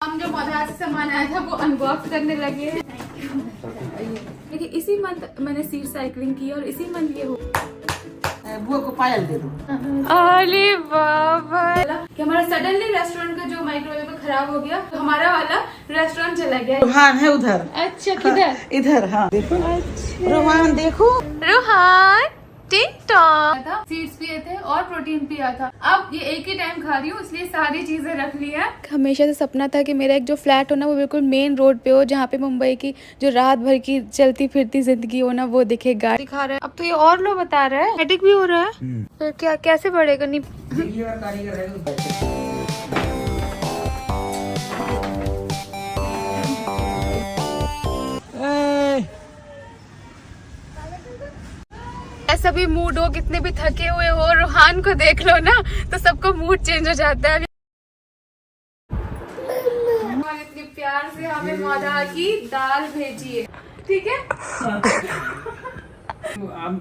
हम जो बाजार से सामान आया था वो अनबॉक्स करने लगे हैं। देखिए इसी मंथ मैंने सीट साइकिलिंग की और इसी मंथ ये हो बुआ को पायल दे दो। अरे बाबा कि हमारा सडनली रेस्टोरेंट का जो माइक्रोवेव खराब हो गया तो हमारा वाला रेस्टोरेंट चला गया। रूहान है उधर। अच्छा किधर? इधर हाँ देखो। अच्छा रूहान देखो। रूहान टिंग टॉम था, सीड्स पिए थे और प्रोटीन पिया था। अब ये एक ही टाइम खा रही हूँ इसलिए सारी चीजें रख ली है। हमेशा से सपना था कि मेरा एक जो फ्लैट हो ना वो बिल्कुल मेन रोड पे हो, जहाँ पे मुंबई की जो रात भर की चलती फिरती जिंदगी हो ना वो दिखे। गाड़ी दिखा रहा है। अब तो ये और लो बता रहा है हेडेक भी हो रहा है। फिर क्या कैसे बढ़ेगा? नहीं ऐसा भी मूड हो, कितने भी थके हुए हो, रूहान को देख लो ना तो सबको मूड चेंज हो जाता है। इतनी प्यार से हमें मादा की दाल भेजी है, ठीक है।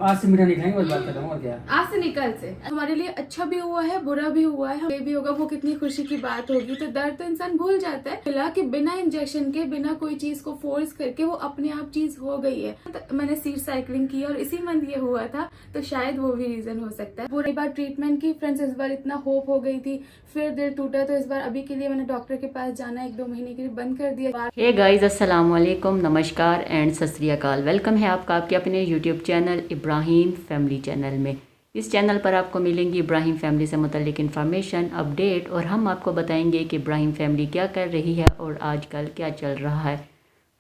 आज से मीठा नहीं खाएंगे, बस बात कर रहा हूँ और क्या। आज से निकल से हमारे लिए अच्छा भी हुआ है बुरा भी हुआ है। हमें भी होगा वो कितनी खुशी की बात होगी। तो दर्द तो इंसान भूल जाता है, मिला कि बिना इंजेक्शन के बिना कोई चीज को फोर्स करके वो अपने आप चीज हो गई है। तो मैंने सीट साइकिलिंग की और इसी मंथ ये हुआ था तो शायद वो भी रीजन हो सकता है। पूरी बार ट्रीटमेंट की फ्रेंड्स, इस बार इतना होप हो गई थी, फिर दिल टूटा तो इस बार अभी के लिए मैंने डॉक्टर के पास जाना 1-2 महीने के लिए बंद कर दिया। हे गाइस, अस्सलाम वालेकुम, नमस्कार एंड सत श्री अकाल। वेलकम है आपका आपके अपने YouTube channel Ibrahim family channel में। इस चैनल पर आपको मिलेंगी इब्राहिम फैमिली से मुतल्लिक इन्फॉर्मेशन, अपडेट, और हम आपको बताएंगे कि इब्राहिम फैमिली क्या कर रही है और आजकल क्या चल रहा है।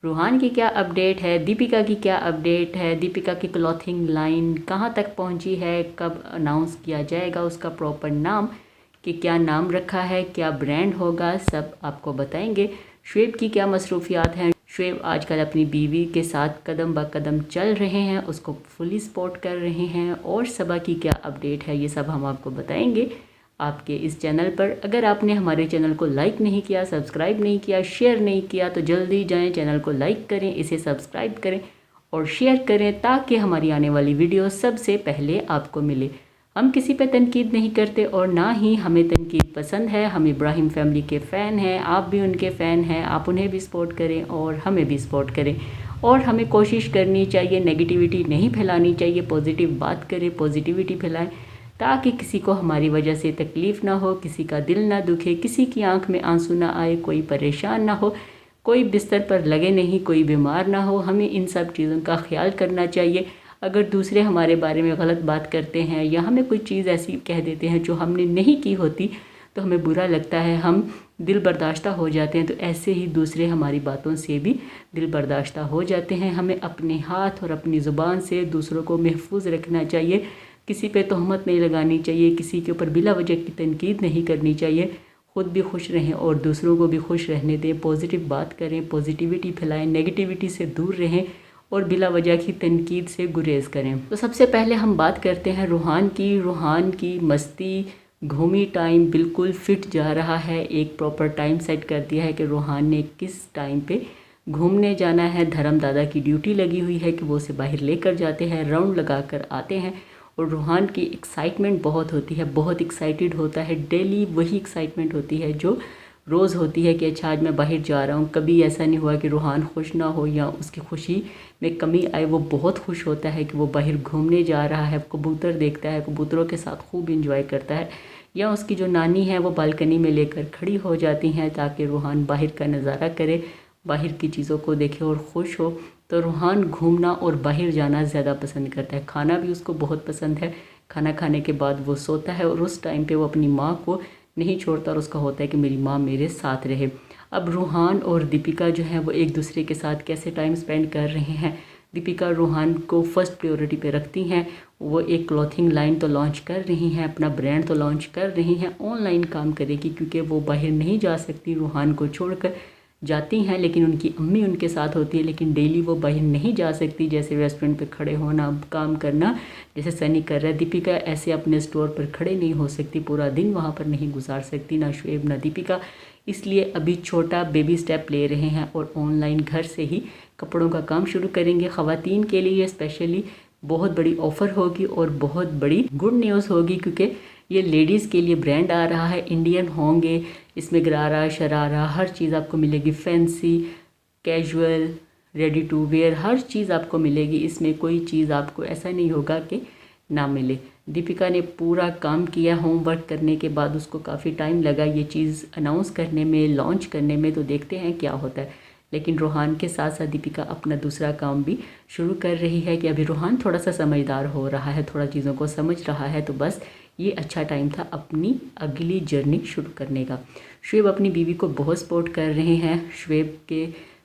रूहान की क्या अपडेट है, दीपिका की क्या अपडेट है, दीपिका की क्लॉथिंग लाइन कहाँ तक पहुँची है, कब अनाउंस किया जाएगा उसका प्रॉपर नाम, कि क्या नाम रखा है, क्या ब्रांड होगा, सब आपको बताएंगे। शुएब की क्या मसरूफियात हैं, शुएब आजकल अपनी बीवी के साथ कदम ब कदम चल रहे हैं, उसको फुली सपोर्ट कर रहे हैं, और सबा की क्या अपडेट है, ये सब हम आपको बताएंगे आपके इस चैनल पर। अगर आपने हमारे चैनल को लाइक नहीं किया, सब्सक्राइब नहीं किया, शेयर नहीं किया तो जल्दी जाएं, चैनल को लाइक करें, इसे सब्सक्राइब करें और शेयर करें ताकि हमारी आने वाली वीडियो सबसे पहले आपको मिले। हम किसी पे तनकीद नहीं करते और ना ही हमें तनकीद पसंद है। हम इब्राहिम फैमिली के फ़ैन हैं, आप भी उनके फ़ैन हैं, आप उन्हें भी सपोर्ट करें और हमें भी सपोर्ट करें। और हमें कोशिश करनी चाहिए, नेगेटिविटी नहीं फैलानी चाहिए, पॉजिटिव बात करें, पॉजिटिविटी फैलाएं ताकि किसी को हमारी वजह से तकलीफ़ ना हो, किसी का दिल ना दुखे, किसी की आंख में आंसू ना आए, कोई परेशान ना हो, कोई बिस्तर पर लगे नहीं, कोई बीमार ना हो। हमें इन सब चीज़ों का ख्याल करना चाहिए। अगर दूसरे हमारे बारे में गलत बात करते हैं या हमें कोई चीज़ ऐसी कह देते हैं जो हमने नहीं की होती तो हमें बुरा लगता है, हम दिल बर्दाश्ता हो जाते हैं। तो ऐसे ही दूसरे हमारी बातों से भी दिल बर्दाश्ता हो जाते हैं। हमें अपने हाथ और अपनी ज़ुबान से दूसरों को महफूज रखना चाहिए, किसी पे तोहमत नहीं लगानी चाहिए, किसी के ऊपर बिला वजह की तनकीद नहीं करनी चाहिए। ख़ुद भी खुश रहें और दूसरों को भी खुश रहने दें, पॉजिटिव बात करें, पॉजिटिविटी फैलाएं, नेगेटिविटी से दूर रहें और बिला वजह की तनकीद से गुरेज करें। तो सबसे पहले हम बात करते हैं रूहान की। रूहान की मस्ती घूमी टाइम बिल्कुल फिट जा रहा है। एक प्रॉपर टाइम सेट कर दिया है कि रूहान ने किस टाइम पे घूमने जाना है। धर्म दादा की ड्यूटी लगी हुई है कि वो उसे बाहर लेकर जाते हैं, राउंड लगा कर आते हैं। और रूहान की एक्साइटमेंट बहुत होती है, बहुत एक्साइटेड होता है। डेली वही एक्साइटमेंट होती है जो रोज़ होती है कि अच्छा आज मैं बाहर जा रहा हूँ। कभी ऐसा नहीं हुआ कि रूहान खुश ना हो या उसकी खुशी में कमी आए। वो बहुत खुश होता है कि वो बाहर घूमने जा रहा है, कबूतर देखता है, कबूतरों के साथ खूब इंजॉय करता है। या उसकी जो नानी है वो बालकनी में लेकर खड़ी हो जाती हैं ताकि रूहान बाहर का नज़ारा करे, बाहर की चीज़ों को देखे और खुश हो। तो रूहान घूमना और बाहर जाना ज़्यादा पसंद करता है। खाना भी उसको बहुत पसंद है। खाना खाने के बाद वो सोता है और उस टाइम पे वो अपनी माँ को नहीं छोड़ता और उसका होता है कि मेरी माँ मेरे साथ रहे। अब रूहान और दीपिका जो है वो एक दूसरे के साथ कैसे टाइम स्पेंड कर रहे हैं। दीपिका रूहान को फर्स्ट प्रायोरिटी पे रखती हैं। वो एक क्लॉथिंग लाइन तो लॉन्च कर रही हैं, अपना ब्रांड तो लॉन्च कर रही हैं, ऑनलाइन काम करेगी क्योंकि वो बाहर नहीं जा सकती, रूहान को छोड़कर जाती हैं लेकिन उनकी अम्मी उनके साथ होती है, लेकिन डेली वो बाहर नहीं जा सकती। जैसे रेस्टोरेंट पे खड़े होना, काम करना, जैसे सनी कर रहा है। दीपिका ऐसे अपने स्टोर पर खड़े नहीं हो सकती, पूरा दिन वहाँ पर नहीं गुजार सकती, ना शुएब ना दीपिका। इसलिए अभी छोटा बेबी स्टेप ले रहे हैं और ऑनलाइन घर से ही कपड़ों का काम शुरू करेंगे। ख़वातीन के लिए स्पेशली बहुत बड़ी ऑफ़र होगी और बहुत बड़ी गुड न्यूज़ होगी क्योंकि ये लेडीज़ के लिए ब्रांड आ रहा है, इंडियन होंगे, इसमें गरारा शरारा हर चीज़ आपको मिलेगी, fancy casual ready to wear हर चीज़ आपको मिलेगी। इसमें कोई चीज़ आपको ऐसा नहीं होगा कि ना मिले। दीपिका ने पूरा काम किया होमवर्क करने के बाद, उसको काफ़ी टाइम लगा ये चीज़ अनाउंस करने में, लॉन्च करने में, तो देखते हैं क्या होता है। लेकिन रोहान के साथ साथ दीपिका अपना दूसरा काम भी शुरू कर रही है कि अभी रोहान थोड़ा सा समझदार हो रहा है, थोड़ा चीज़ों को समझ रहा है, तो बस ये अच्छा टाइम था अपनी अगली जर्नी शुरू करने का। शुएब अपनी बीवी को बहुत सपोर्ट कर रहे हैं।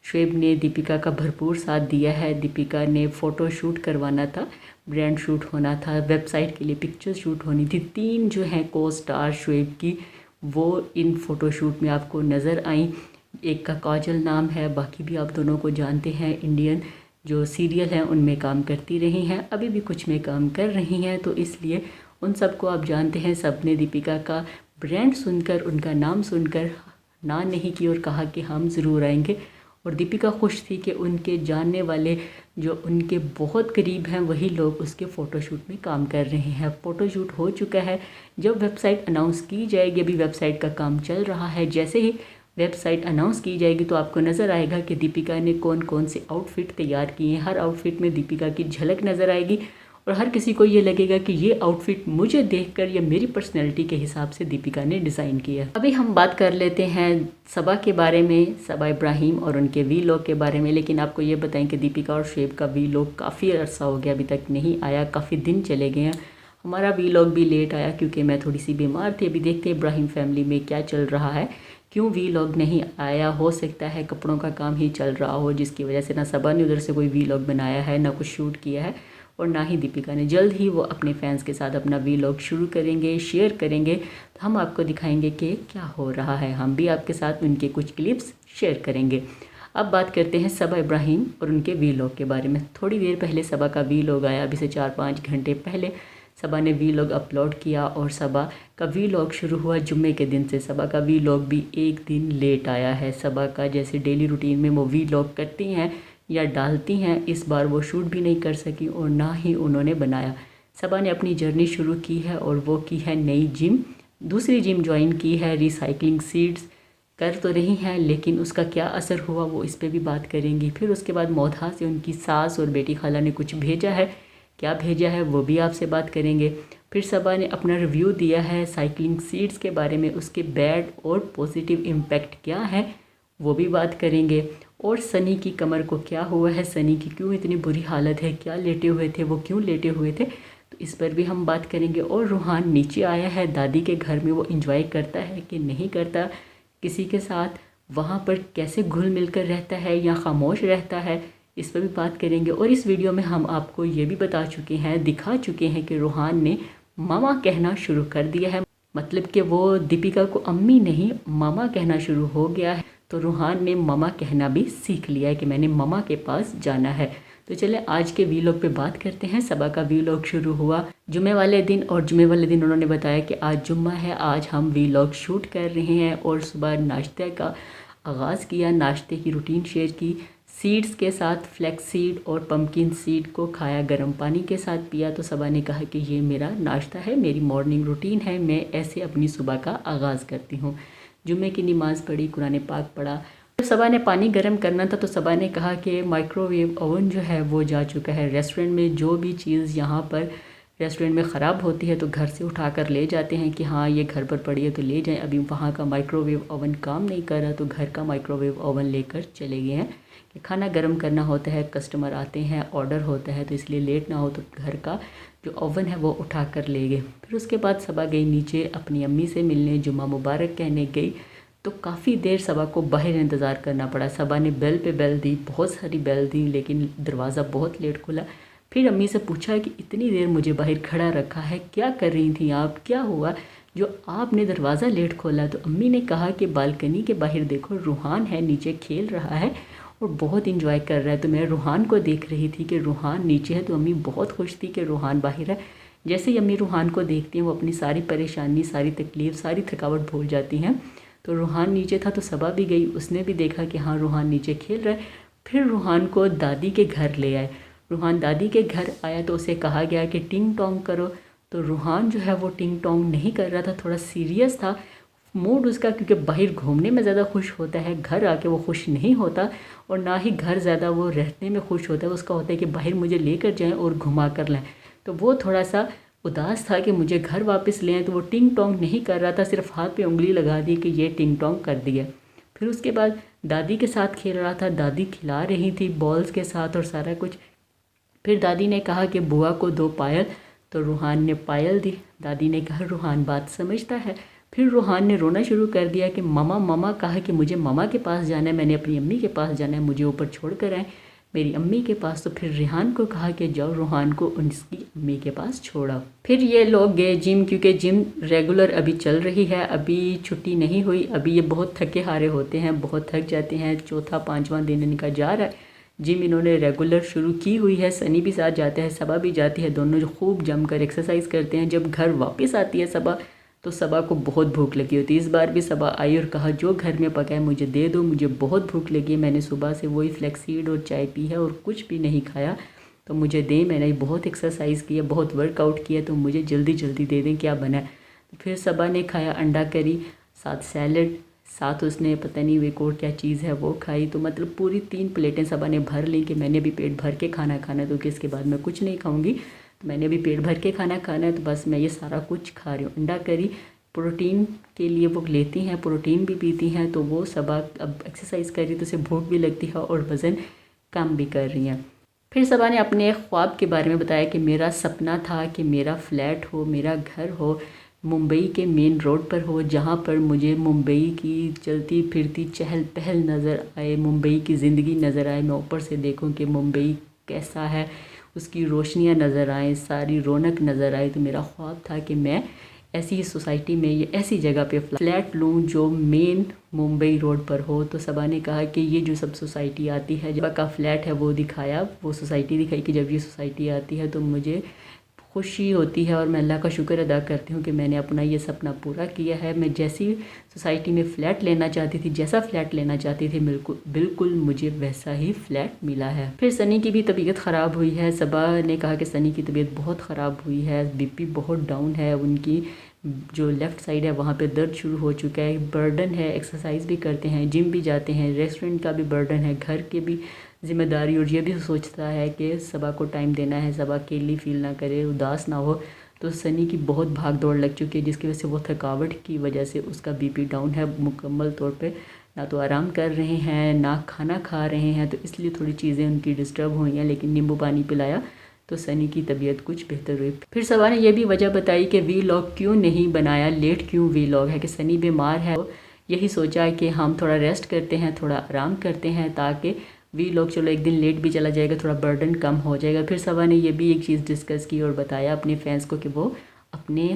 शुएब ने दीपिका का भरपूर साथ दिया है। दीपिका ने फ़ोटो शूट करवाना था, ब्रांड शूट होना था, वेबसाइट के लिए पिक्चर शूट होनी थी। 3 जो हैं को स्टार शुएब की वो इन फ़ोटोशूट में आपको नज़र आई। एक का काजल नाम है, बाकी भी आप दोनों को जानते हैं, इंडियन जो सीरियल हैं उनमें काम करती रही हैं, अभी भी कुछ में काम कर रही हैं, तो इसलिए उन सबको आप जानते हैं। सब ने दीपिका का ब्रांड सुनकर, उनका नाम सुनकर ना नहीं की और कहा कि हम ज़रूर आएंगे। और दीपिका खुश थी कि उनके जानने वाले जो उनके बहुत करीब हैं वही लोग उसके फ़ोटोशूट में काम कर रहे हैं। फ़ोटोशूट हो चुका है, जब वेबसाइट अनाउंस की जाएगी, अभी वेबसाइट का काम चल रहा है, जैसे ही वेबसाइट अनाउंस की जाएगी तो आपको नज़र आएगा कि दीपिका ने कौन कौन से आउटफिट तैयार किए हैं। हर आउटफिट में दीपिका की झलक नज़र आएगी और हर किसी को ये लगेगा कि ये आउटफिट मुझे देखकर या मेरी पर्सनैलिटी के हिसाब से दीपिका ने डिज़ाइन किया। अभी हम बात कर लेते हैं सबा के बारे में, सबा इब्राहिम और उनके वीलॉग के बारे में। लेकिन आपको ये बताएं कि दीपिका और शुएब का वीलॉग काफ़ी अरसा हो गया, अभी तक नहीं आया, काफ़ी दिन चले गए हैं। हमारा वीलॉग भी लेट आया क्योंकि मैं थोड़ी सी बीमार थी। अभी देखते हैं इब्राहिम फैमिली में क्या चल रहा है, क्यों वीलॉग नहीं आया। हो सकता है कपड़ों का काम ही चल रहा हो, जिसकी वजह से ना सबा ने उधर से कोई वीलॉग बनाया है, ना कुछ शूट किया है, और ना ही दीपिका ने। जल्द ही वो अपने फैंस के साथ अपना वीलॉग शुरू करेंगे, शेयर करेंगे, तो हम आपको दिखाएंगे कि क्या हो रहा है। हम भी आपके साथ उनके कुछ क्लिप्स शेयर करेंगे। अब बात करते हैं सबा इब्राहिम और उनके वीलॉग के बारे में। थोड़ी देर पहले सबा का वीलॉग आया, अभी से 4-5 घंटे पहले सबा ने वीलॉग अपलोड किया और सबा का वीलॉग शुरू हुआ जुम्मे के दिन से। सबा का वीलॉग भी एक दिन लेट आया है। सबा का जैसे डेली रूटीन में वो वीलॉग करती हैं या डालती हैं, इस बार वो शूट भी नहीं कर सकी और ना ही उन्होंने बनाया। सबा ने अपनी जर्नी शुरू की है और वो की है नई जिम, दूसरी जिम ज्वाइन की है। रिसाइकलिंग सीड्स कर तो रही हैं, लेकिन उसका क्या असर हुआ वो इस पे भी बात करेंगी। फिर उसके बाद मोधा से उनकी सास और बेटी खाला ने कुछ भेजा है, क्या भेजा है वो भी आपसे बात करेंगे। फिर सबा ने अपना रिव्यू दिया है साइकिलिंग सीड्स के बारे में, उसके बैड और पॉजिटिव इम्पैक्ट क्या है वो भी बात करेंगे। और सनी की कमर को क्या हुआ है, सनी की क्यों इतनी बुरी हालत है, क्या लेटे हुए थे वो, क्यों लेटे हुए थे, तो इस पर भी हम बात करेंगे। और रोहान नीचे आया है दादी के घर में, वो एंजॉय करता है कि नहीं करता किसी के साथ, वहाँ पर कैसे घुल मिल कर रहता है या खामोश रहता है, इस पर भी बात करेंगे। और इस वीडियो में हम आपको ये भी बता चुके हैं, दिखा चुके हैं कि रोहान ने मामा कहना शुरू कर दिया है, मतलब कि वो दीपिका को अम्मी नहीं मामा कहना शुरू हो गया है। तो रोहान ने मामा कहना भी सीख लिया है कि मैंने मामा के पास जाना है। तो चले आज के वीलॉग पे बात करते हैं। सबा का वीलॉग शुरू हुआ जुम्मे वाले दिन, और जुम्मे वाले दिन उन्होंने बताया कि आज जुम्मा है, आज हम वीलॉग शूट कर रहे हैं। और सुबह नाश्ते का आगाज़ किया, नाश्ते की रूटीन शेयर की, सीड्स के साथ फ्लैक्स सीड और पम्पकिन सीड को खाया, गर्म पानी के साथ पिया। तो सबा ने कहा कि ये मेरा नाश्ता है, मेरी मॉर्निंग रूटीन है, मैं ऐसे अपनी सुबह का आगाज़ करती हूँ। जुम्मे की नमाज़ पढ़ी, कुरान पाक पढ़ा। जब सबा ने पानी गर्म करना था तो सबा ने कहा कि माइक्रोवेव ओवन जो है वो जा चुका है। रेस्टोरेंट में जो भी चीज़ यहाँ पर रेस्टोरेंट में ख़राब होती है तो घर से उठा कर ले जाते हैं कि हाँ ये घर पर पड़ी है तो ले जाएं। अभी वहाँ का माइक्रोवेव ओवन काम नहीं कर रहा तो घर का माइक्रोवेव ओवन लेकर चले गए हैं कि खाना गर्म करना होता है, कस्टमर आते हैं, ऑर्डर होता है, तो इसलिए लेट ना हो तो घर का जो ओवन है वो उठा कर ले गए। फिर उसके बाद सबा गई नीचे अपनी अम्मी से मिलने, जुम्मा मुबारक कहने गई। तो काफ़ी देर सबा को बाहर इंतज़ार करना पड़ा। सबा ने बेल पे बेल दी, बहुत सारी बेल दी, लेकिन दरवाज़ा बहुत लेट खुला। फिर अम्मी से पूछा कि इतनी देर मुझे बाहर खड़ा रखा है, क्या कर रही थी आप, क्या हुआ जो आपने दरवाज़ा लेट खोला। तो अम्मी ने कहा कि बालकनी के बाहर देखो, रूहान है नीचे खेल रहा है और बहुत इंजॉय कर रहा है। तो मैं रूहान को देख रही थी कि रूहान नीचे है, तो अम्मी बहुत खुश थी कि रूहान बाहर है। जैसे ही अम्मी रूहान को देखती हैं वो अपनी सारी परेशानी, सारी तकलीफ़, सारी थकावट भूल जाती हैं। तो रूहान नीचे था तो सबा भी गई, उसने भी देखा कि हाँ रूहान नीचे खेल रहा है। फिर रूहान को दादी के घर ले आए। रूहान दादी के घर आया तो उसे कहा गया कि टिंग टोंग करो, तो रूहान जो है वो टिंग टोंग नहीं कर रहा था, थोड़ा सीरियस था मूड उसका, क्योंकि बाहर घूमने में ज़्यादा खुश होता है, घर आके वो खुश नहीं होता और ना ही घर ज़्यादा वो रहने में खुश होता है। उसका होता है कि बाहर मुझे लेकर जाएं और घुमा कर लाएं। तो वो थोड़ा सा उदास था कि मुझे घर वापस ले आएं, तो वो टिंग टोंग नहीं कर रहा था, सिर्फ हाथ पे उंगली लगा दी कि ये टिंग टोंग कर दिया। फिर उसके बाद दादी के साथ खेल रहा था, दादी खिला रही थी बॉल्स के साथ और सारा कुछ। फिर दादी ने कहा कि बुआ को दो पायल, तो रूहान ने पायल दी। दादी ने कहा रूहान बात समझता है। फिर रूहान ने रोना शुरू कर दिया कि ममा ममा कहा कि मुझे ममा के पास जाना है, मैंने अपनी अम्मी के पास जाना है, मुझे ऊपर छोड़ कर आए मेरी अम्मी के पास। तो फिर रेहान को कहा कि जाओ रूहान को उसकी अम्मी के पास छोड़ा। फिर ये लोग गए जिम, क्योंकि जिम रेगुलर अभी चल रही है, अभी छुट्टी नहीं हुई। अभी ये बहुत थके हारे होते हैं, बहुत थक जाते हैं, चौथा पाँचवां दिन इनका जा रहा है। जिम इन्होंने रेगुलर शुरू की हुई है, सनी भी साथ जाता है, सबा भी जाती है, दोनों जो खूब जमकर एक्सरसाइज करते हैं। जब घर वापस आती है सबा, तो सबा को बहुत भूख लगी होती है। इस बार भी सबा आई और कहा जो घर में पका है मुझे दे दो, मुझे बहुत भूख लगी है, मैंने सुबह से वही फ्लैक्सीड और चाय पी है और कुछ भी नहीं खाया, तो मुझे दें, मैंने बहुत एक्सरसाइज किया, बहुत वर्कआउट किया, तो मुझे जल्दी जल्दी दे दें, क्या बना है। तो फिर सबा ने खाया अंडा करी, साथ सैलड, साथ उसने पता नहीं वे और क्या चीज़ है वो खाई। तो मतलब पूरी 3 प्लेटें सबा ने भर ली कि मैंने भी पेट भर के खाना खाना है, तो इसके बाद मैं कुछ नहीं खाऊंगी, तो मैंने भी पेट भर के खाना खाना है, तो बस मैं ये सारा कुछ खा रही हूँ। अंडा करी प्रोटीन के लिए वो लेती हैं, प्रोटीन भी पीती हैं, तो वो सबा अब एक्सरसाइज कर रही तो उसे भूख भी लगती है और वज़न कम भी कर रही हैं। फिर सबा ने अपने ख्वाब के बारे में बताया कि मेरा सपना था कि मेरा फ्लैट हो, मेरा घर हो, मुंबई के मेन रोड पर हो, जहाँ पर मुझे मुंबई की चलती फिरती चहल पहल नज़र आए, मुंबई की ज़िंदगी नज़र आए, मैं ऊपर से देखूँ कि मुंबई कैसा है, उसकी रोशनियाँ नज़र आए, सारी रौनक नज़र आए। तो मेरा ख्वाब था कि मैं ऐसी ही सोसाइटी में या ऐसी जगह पे फ्लैट लूँ जो मेन मुंबई रोड पर हो। तो सबा ने कहा कि ये जो सब सोसाइटी आती है, जब का फ्लैट है वो दिखाया, वो सोसाइटी दिखाई कि जब ये सोसाइटी आती है तो मुझे खुशी होती है और मैं अल्लाह का शुक्र अदा करती हूँ कि मैंने अपना ये सपना पूरा किया है। मैं जैसी सोसाइटी में फ़्लैट लेना चाहती थी, जैसा फ़्लैट लेना चाहती थी, बिल्कुल मुझे वैसा ही फ़्लैट मिला है। फिर सनी की भी तबीयत ख़राब हुई है। सबा ने कहा कि सनी की तबीयत बहुत ख़राब हुई है, बीपी बहुत डाउन है, उनकी जो लेफ़्ट साइड है वहाँ पे दर्द शुरू हो चुका है, बर्डन है, एक्सरसाइज भी करते हैं, जिम भी जाते हैं, रेस्टोरेंट का भी बर्डन है, घर के भी जिम्मेदारी, और ये भी सोचता है कि सबा को टाइम देना है, सबा अकेली फील ना करे, उदास ना हो। तो सनी की बहुत भाग दौड़ लग चुकी है, जिसकी वजह से वो थकावट की वजह से उसका बीपी डाउन है मुकम्मल तौर पे, ना तो आराम कर रहे हैं ना खाना खा रहे हैं, तो इसलिए थोड़ी चीज़ें उनकी डिस्टर्ब हुई हैं। लेकिन नींबू पानी पिलाया तो सनी की तबीयत कुछ बेहतर हुई। फिर सबा ने यह भी वजह बताई कि वीलॉग क्यों नहीं बनाया, लेट क्यों वीलॉग है, कि सनी बीमार है। यही सोचा कि हम थोड़ा रेस्ट करते हैं, थोड़ा आराम करते हैं, ताकि वीलॉग चलो एक दिन लेट भी चला जाएगा, थोड़ा बर्डन कम हो जाएगा। फिर सबा ने यह भी एक चीज़ डिस्कस की और बताया अपने फैंस को कि वो अपने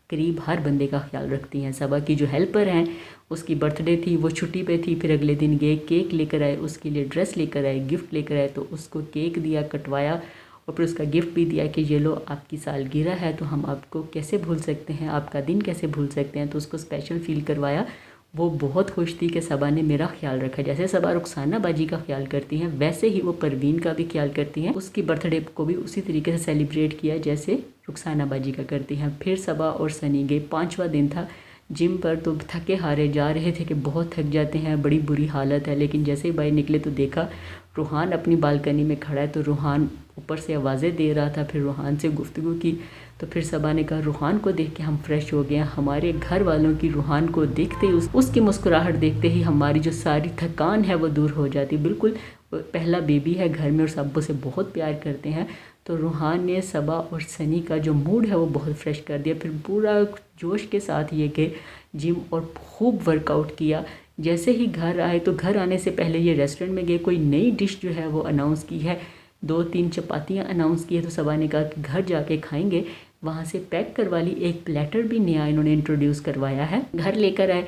करीब हर बंदे का ख्याल रखती हैं। सबा की जो हेल्पर हैं उसकी बर्थडे थी, वो छुट्टी पे थी, फिर अगले दिन गए, केक लेकर आए, उसके लिए ड्रेस लेकर आए, गिफ्ट लेकर आए, तो उसको केक दिया, कटवाया और फिर उसका गिफ्ट भी दिया कि ये लो आपकी सालगिरह है, तो हम आपको कैसे भूल सकते हैं, आपका दिन कैसे भूल सकते हैं। तो उसको स्पेशल फील करवाया। वो बहुत खुश थी कि सबा ने मेरा ख्याल रखा। जैसे सबा रुखसाना बाजी का ख्याल करती हैं, वैसे ही वो परवीन का भी ख्याल करती हैं। उसकी बर्थडे को भी उसी तरीके से सेलिब्रेट किया जैसे रुखसाना बाजी का करती हैं। फिर सबा और सनी गए, 5वां दिन था जिम पर, तो थके हारे जा रहे थे कि बहुत थक जाते हैं, बड़ी बुरी हालत है। लेकिन जैसे ही बाहर निकले तो देखा रूहान अपनी बालकनी में खड़ा है, तो रूहान ऊपर से आवाज़ें दे रहा था। फिर रूहान से गुफ्तगू की, तो फिर सबा ने कहा रूहान को देख के हम फ्रेश हो गए हैं। हमारे घर वालों की रूहान को देखते ही, उसकी मुस्कुराहट देखते ही हमारी जो सारी थकान है वो दूर हो जाती। बिल्कुल पहला बेबी है घर में और सब उसे बहुत प्यार करते हैं। तो रूहान ने सबा और सनी का जो मूड है वो बहुत फ्रेश कर दिया। फिर पूरा जोश के साथ ये कि जिम और खूब वर्कआउट किया। जैसे ही घर आए, तो घर आने से पहले ये रेस्टोरेंट में गए, कोई नई डिश जो है वो अनाउंस की है, 2-3 चपातियाँ अनाउंस की है। तो सबा ने कहा कि घर जाके खाएंगे, वहाँ से पैक करवा ली। एक प्लेटर भी नया इन्होंने इंट्रोड्यूस करवाया है, घर लेकर आए,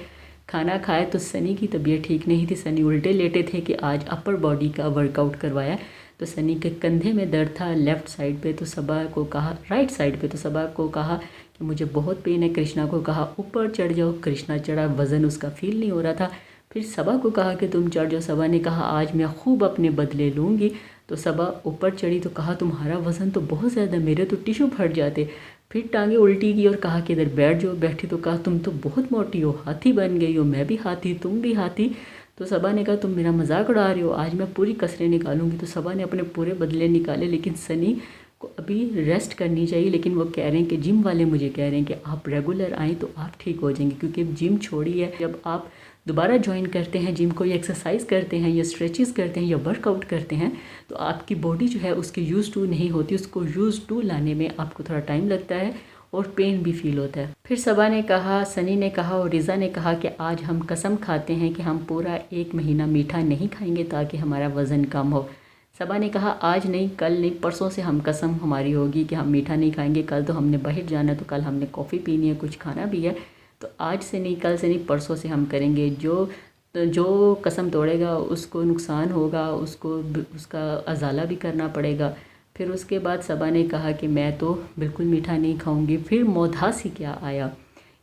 खाना खाए। तो सनी की तबीयत ठीक नहीं थी, सनी उल्टे लेटे थे कि आज अपर बॉडी का वर्कआउट करवाया। तो सनी के कंधे में दर्द था लेफ़्ट साइड पे, तो सबा को कहा राइट साइड पे, तो सबा को कहा कि मुझे बहुत पेन है। कृष्णा को कहा ऊपर चढ़ जाओ, कृष्णा चढ़ा, वज़न उसका फील नहीं हो रहा था। फिर सबा को कहा कि तुम चढ़ जाओ, सबा ने कहा आज मैं खूब अपने बदले लूँगी। तो सबा ऊपर चढ़ी तो कहा तुम्हारा वज़न तो बहुत ज़्यादा, मेरे तो टिश्यू फट जाते। फिर टांगे उल्टी की और कहा कि इधर बैठ जाओ। बैठी तो कहा तुम तो बहुत मोटी हो, हाथी बन गई हो, मैं भी हाथी तुम भी हाथी। तो सबा ने कहा तुम मेरा मजाक उड़ा रहे हो, आज मैं पूरी कसरें निकालूंगी। तो सबा ने अपने पूरे बदले निकाले, लेकिन सनी को अभी रेस्ट करनी चाहिए। लेकिन वो कह रहे हैं कि जिम वाले मुझे कह रहे हैं कि आप रेगुलर आएँ तो आप ठीक हो जाएंगे, क्योंकि अब जिम छोड़ी है। जब आप दोबारा ज्वाइन करते हैं जिम को, या एक्सरसाइज करते हैं या स्ट्रेचेस करते हैं या वर्कआउट करते हैं, तो आपकी बॉडी जो है उसके यूज़ टू नहीं होती, उसको यूज़ टू लाने में आपको थोड़ा टाइम लगता है और पेन भी फील होता है। फिर सबा ने कहा, सनी ने कहा और रिज़ा ने कहा कि आज हम कसम खाते हैं कि हम पूरा 1 महीना मीठा नहीं खाएंगे ताकि हमारा वज़न कम हो। सबा ने कहा आज नहीं, कल नहीं, परसों से हम कसम हमारी होगी कि हम मीठा नहीं खाएंगे। कल तो हमने बाहर जाना, तो कल हमने कॉफ़ी पीनी है, कुछ खाना भी है, तो आज से नहीं, कल से नहीं, परसों से हम करेंगे। जो कसम तोड़ेगा उसको नुकसान होगा, उसको उसका अजाला भी करना पड़ेगा। फिर उसके बाद सबा ने कहा कि मैं तो बिल्कुल मीठा नहीं खाऊंगी। फिर मोधासी क्या आया,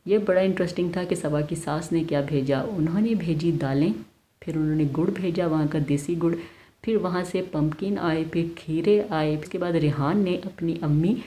ये बड़ा इंटरेस्टिंग था कि सबा की सास ने क्या भेजा। उन्होंने भेजी दालें, फिर उन्होंने गुड़ भेजा, वहाँ का देसी गुड़, फिर वहाँ से पम्पकिन आए, फिर खीरे आए। उसके बाद रेहान ने अपनी अम्मी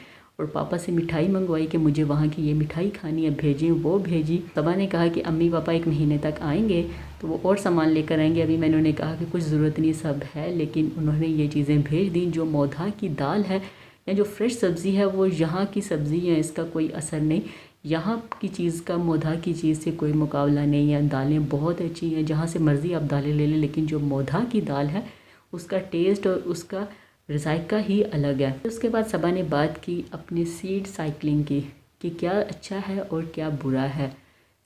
और पापा से मिठाई मंगवाई कि मुझे वहाँ की ये मिठाई खानी है, भेजें, वो भेजी। सबा ने कहा कि अम्मी पापा 1 महीने तक आएंगे तो वो और सामान लेकर आएंगे, अभी मैंने उन्हें कहा कि कुछ ज़रूरत नहीं, सब है। लेकिन उन्होंने ये चीज़ें भेज दी। जो मोधा की दाल है या जो फ्रेश सब्ज़ी है वो यहाँ की सब्ज़ी है, इसका कोई असर नहीं, यहाँ की चीज़ का मोधा की चीज़ से कोई मुकाबला नहीं है। दालें बहुत अच्छी हैं, जहाँ से मर्ज़ी आप दालें ले लें, लेकिन जो मोधा की दाल है उसका टेस्ट और उसका जायका ही अलग है। उसके बाद सबा ने बात की अपनी सीड साइकिलिंग की कि क्या अच्छा है और क्या बुरा है।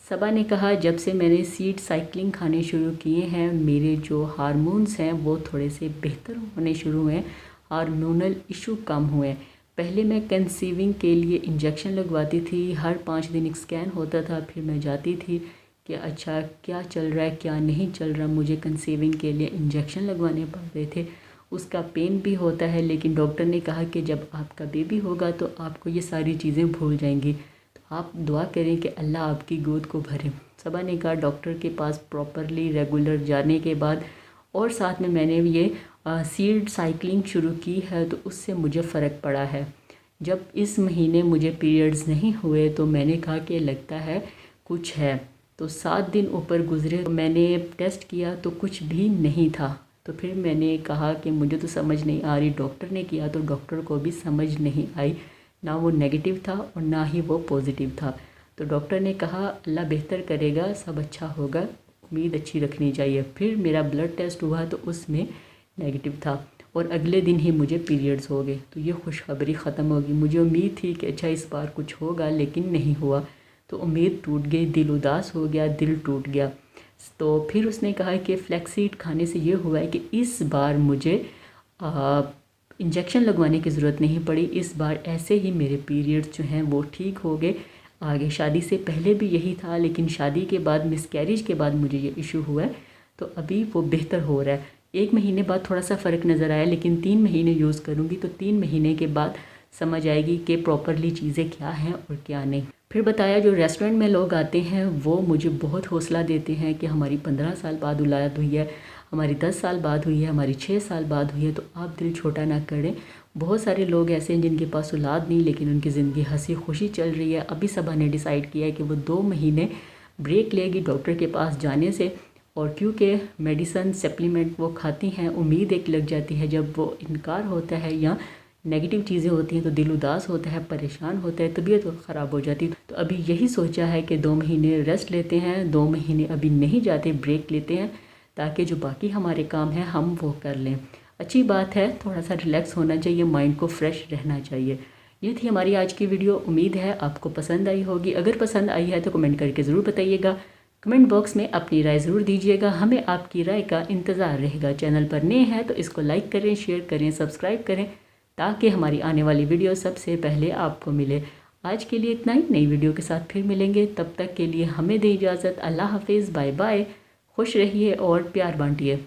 सबा ने कहा जब से मैंने सीड साइकिलिंग खाने शुरू किए हैं, मेरे जो हार्मोन्स हैं वो थोड़े से बेहतर होने शुरू हुए, हार्मोनल इशू कम हुए। पहले मैं कंसीविंग के लिए इंजेक्शन लगवाती थी, हर 5 दिन एक स्कैन होता था, फिर मैं जाती थी कि अच्छा क्या चल रहा है क्या नहीं चल रहा। मुझे कंसीविंग के लिए इंजेक्शन लगवाने पड़ते थे, उसका पेन भी होता है। लेकिन डॉक्टर ने कहा कि जब आपका बेबी होगा तो आपको ये सारी चीज़ें भूल जाएंगी, तो आप दुआ करें कि अल्लाह आपकी गोद को भरे। सबा ने कहा डॉक्टर के पास प्रॉपरली रेगुलर जाने के बाद और साथ में मैंने ये सीड साइकिलिंग शुरू की है, तो उससे मुझे फ़र्क पड़ा है। जब इस महीने मुझे पीरियड्स नहीं हुए तो मैंने कहा कि लगता है कुछ है, तो 7 दिन ऊपर गुजरे, मैंने टेस्ट किया तो कुछ भी नहीं था। तो फिर मैंने कहा कि मुझे तो समझ नहीं आ रही, डॉक्टर ने किया तो डॉक्टर को भी समझ नहीं आई, ना वो नेगेटिव था और ना ही वो पॉजिटिव था। तो डॉक्टर ने कहा अल्लाह बेहतर करेगा, सब अच्छा होगा, उम्मीद अच्छी रखनी चाहिए। फिर मेरा ब्लड टेस्ट हुआ तो उसमें नेगेटिव था और अगले दिन ही मुझे पीरियड्स हो गए। तो ये खुशखबरी ख़त्म होगी। मुझे उम्मीद थी कि अच्छा इस बार कुछ होगा, लेकिन नहीं हुआ, तो उम्मीद टूट गई, दिल उदास हो गया, दिल टूट गया। तो फिर उसने कहा कि फ्लैक्सीड खाने से ये हुआ है कि इस बार मुझे इंजेक्शन लगवाने की ज़रूरत नहीं पड़ी, इस बार ऐसे ही मेरे पीरियड्स जो हैं वो ठीक हो गए। आगे शादी से पहले भी यही था, लेकिन शादी के बाद मिसकैरेज के बाद मुझे ये इशू हुआ है, तो अभी वो बेहतर हो रहा है। 1 महीने बाद थोड़ा सा फ़र्क नज़र आया, लेकिन 3 महीने यूज़ करूँगी तो 3 महीने के बाद समझ आएगी कि प्रॉपरली चीज़ें क्या हैं और क्या नहीं। फिर बताया जो रेस्टोरेंट में लोग आते हैं वो मुझे बहुत हौसला देते हैं कि हमारी 15 साल बाद औलाद हुई है, हमारी 10 साल बाद हुई है, हमारी 6 साल बाद हुई है, तो आप दिल छोटा ना करें। बहुत सारे लोग ऐसे हैं जिनके पास औलाद नहीं, लेकिन उनकी ज़िंदगी हंसी खुशी चल रही है। अभी सबा ने डिसाइड किया है कि वो 2 महीने ब्रेक लेगी डॉक्टर के पास जाने से, और क्योंकि मेडिसन सप्लीमेंट वो खाती हैं, उम्मीद एक लग जाती है, जब वो इनकार होता है या नेगेटिव चीज़ें होती हैं तो दिल उदास होता है, परेशान होता है, तबीयत तो ख़राब हो जाती है। तो अभी यही सोचा है कि 2 महीने रेस्ट लेते हैं, 2 महीने अभी नहीं जाते, ब्रेक लेते हैं, ताकि जो बाकी हमारे काम हैं हम वो कर लें। अच्छी बात है, थोड़ा सा रिलैक्स होना चाहिए, माइंड को फ्रेश रहना चाहिए। ये थी हमारी आज की वीडियो, उम्मीद है आपको पसंद आई होगी। अगर पसंद आई है तो कमेंट करके ज़रूर बताइएगा, कमेंट बॉक्स में अपनी राय ज़रूर दीजिएगा, हमें आपकी राय का इंतज़ार रहेगा। चैनल पर नए हैं तो इसको लाइक करें, शेयर करें, सब्सक्राइब करें, ताकि हमारी आने वाली वीडियो सबसे पहले आपको मिले। आज के लिए इतना ही, नई वीडियो के साथ फिर मिलेंगे, तब तक के लिए हमें दें इजाज़त। अल्लाह हाफिज़, बाय बाय, खुश रहिए और प्यार बांटिए।